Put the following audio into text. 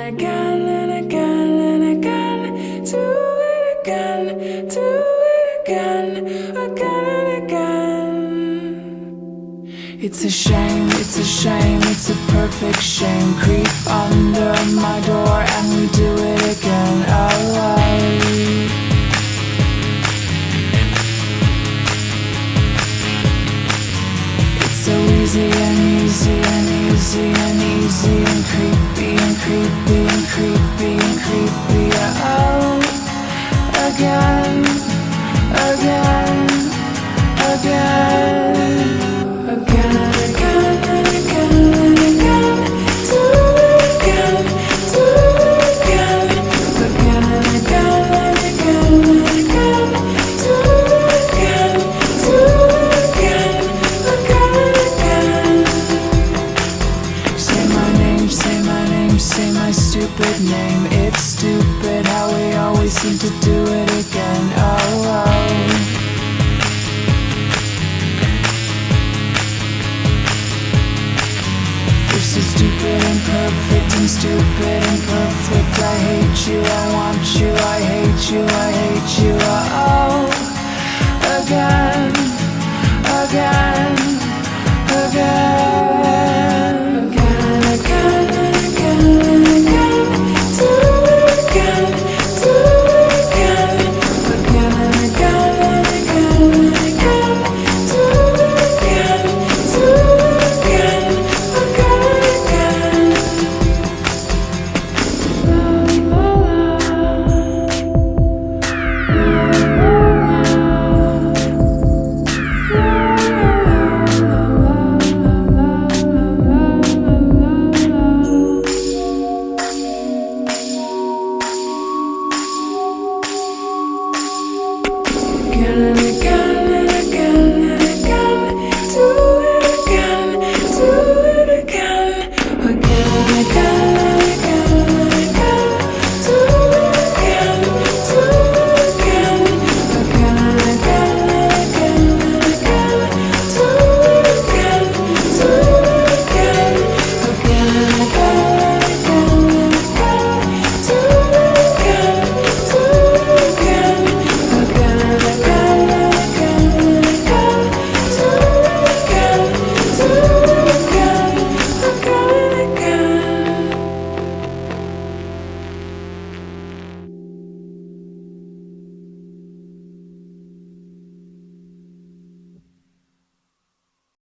again and again and again. Do it again, do it again, again and again. It's a shame, it's a shame, it's a perfect shame. Creep under my door and we do it again. Alright. It's so easy and easy and easy and easy and creepy and creepy and creepy and creepy. Oh, again, again, again. Again and again and again and again. Do it again, do it again. Again and again and again and again. Do it again, do it again. Again and again. Say my name, say my name, say my stupid name. It's stupid how we always seem to do it again. Oh, oh. So stupid and perfect and stupid and perfect. I hate you, I want you, I hate you, I hate you. Oh, again, again, again. Again and again and again and again. Do it again, do it again. Again and again and again and again. Do it again, do it again. Again and